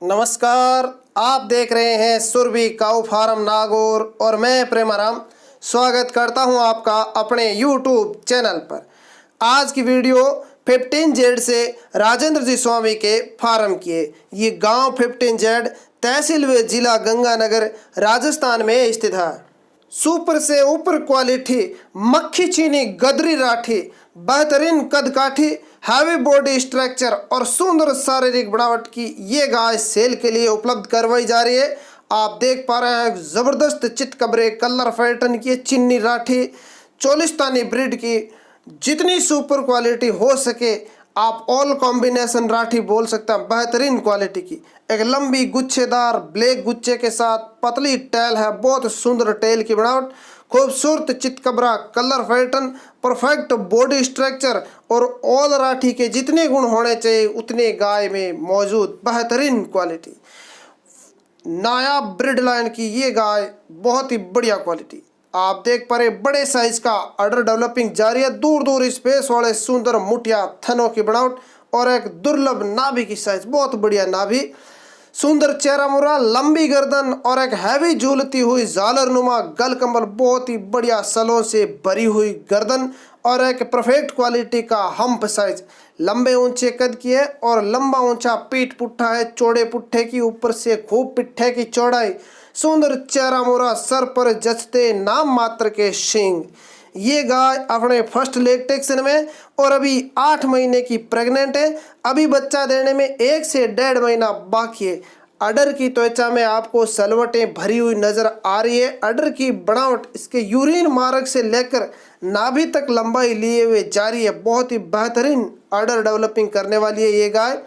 नमस्कार, आप देख रहे हैं सुरभि काऊ फार्म नागौर और मैं प्रेमाराम स्वागत करता हूं आपका अपने YouTube चैनल पर। आज की वीडियो 15Z से राजेंद्र जी स्वामी के फार्म की है। ये गांव 15Z तहसील व जिला गंगानगर राजस्थान में स्थित है। सुपर से ऊपर क्वालिटी मक्खी चीनी गदरी राठी, बेहतरीन कद काठी, हैवी बॉडी स्ट्रक्चर और सुंदर शारीरिक बनावट की ये गाय सेल के लिए उपलब्ध करवाई जा रही है। आप देख पा रहे हैं जबरदस्त चितकबरे कलर पैटर्न की चिन्नी राठी, चोलिस्तानी ब्रीड की, जितनी सुपर क्वालिटी हो सके आप ऑल कॉम्बिनेशन राठी बोल सकते हैं। बेहतरीन क्वालिटी की एक लंबी गुच्छेदार ब्लैक गुच्छे के साथ पतली टेल है, बहुत सुंदर टेल की बनावट, खूबसूरत चितकबरा colour pattern, perfect body structure और ऑल राठी के जितने गुण होने चाहिए उतने गाय में मौजूद बेहतरीन क्वालिटी। नायाब ब्रीड लाइन की ये गाय बहुत ही बढ़िया क्वालिटी। आप देख पा रहे बड़े साइज का अडर डेवलपिंग जारी है, दूर दूर स्पेस वाले सुंदर मुठिया थनों की बनावट और एक दुर्लभ नाभि की साइज, बहुत बढ़िया नाभि, सुंदर चेहरा मुरा, लंबी गर्दन और एक हैवी झूलती हुई जालर नुमा गल कम्बल, बहुत ही बढ़िया सलों से भरी हुई गर्दन और एक परफेक्ट क्वालिटी का हम्प साइज, लंबे ऊंचे कद की है और लंबा ऊंचा पीठ पुट्ठा है, चौड़े पुट्ठे की ऊपर से खूब पिट्ठे की चौड़ाई, सुंदर चेहरा मोरा, सर पर जचते नाम मात्र के सींग। ये गाय अपने फर्स्ट लैक्टेशन में और अभी 8 महीने की प्रेग्नेंट है। अभी बच्चा देने में 1 से 1.5 महीना बाकी है। अडर की त्वचा में आपको सलवटें भरी हुई नजर आ रही है। अडर की बनावट इसके यूरिन मार्ग से लेकर नाभि तक लंबाई लिए हुए जारी है। बहुत ही बेहतरीन अडर डेवलपिंग करने वाली है ये गाय।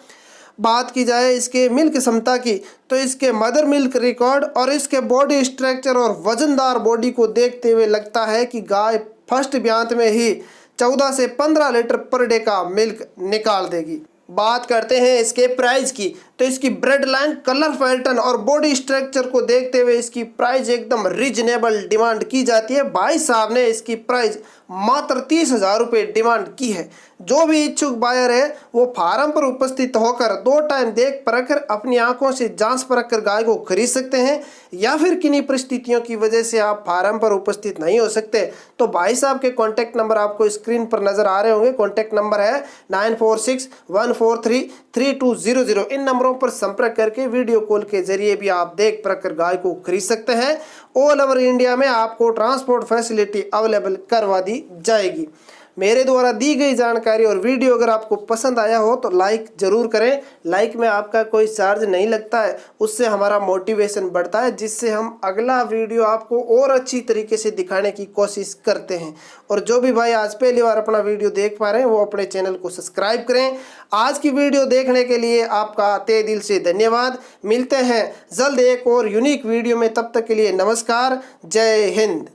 बात की जाए इसके मिल्क क्षमता की तो इसके मदर मिल्क रिकॉर्ड और इसके बॉडी स्ट्रक्चर और वजनदार बॉडी को देखते हुए लगता है कि गाय फर्स्ट ब्यांत में ही 14 से 15 लीटर पर डे का मिल्क निकाल देगी। बात करते हैं इसके प्राइस की तो इसकी ब्रेड लाइन, कलर पैटर्न और बॉडी स्ट्रक्चर को देखते हुए इसकी प्राइस एकदम रीजनेबल डिमांड की जाती है। भाई साहब ने इसकी प्राइस मात्र 30,000 रुपये डिमांड की है। जो भी इच्छुक बायर है वो फार्म पर उपस्थित होकर 2 टाइम देख परख कर अपनी आंखों से जांच परख कर गाय को खरीद सकते हैं, या फिर किन्हीं परिस्थितियों की वजह से आप फार्म पर उपस्थित नहीं हो सकते तो भाई साहब के कॉन्टैक्ट नंबर आपको स्क्रीन पर नजर आ रहे होंगे। कॉन्टैक्ट नंबर है 9461433200। इन नंबरों पर संपर्क करके वीडियो कॉल के जरिए भी आप देख परख कर गाय को खरीद सकते हैं। ऑल ओवर इंडिया में आपको ट्रांसपोर्ट फैसिलिटी अवेलेबल करवा दी जाएगी। मेरे द्वारा दी गई जानकारी और वीडियो अगर आपको पसंद आया हो तो लाइक जरूर करें। लाइक में आपका कोई चार्ज नहीं लगता है, उससे हमारा मोटिवेशन बढ़ता है, जिससे हम अगला वीडियो आपको और अच्छी तरीके से दिखाने की कोशिश करते हैं। और जो भी भाई आज पहली बार अपना वीडियो देख पा रहे हैं वो अपने चैनल को सब्सक्राइब करें। आज की वीडियो देखने के लिए आपका तहे दिल से धन्यवाद। मिलते हैं जल्द एक और यूनिक वीडियो में, तब तक के लिए नमस्कार, जय हिंद।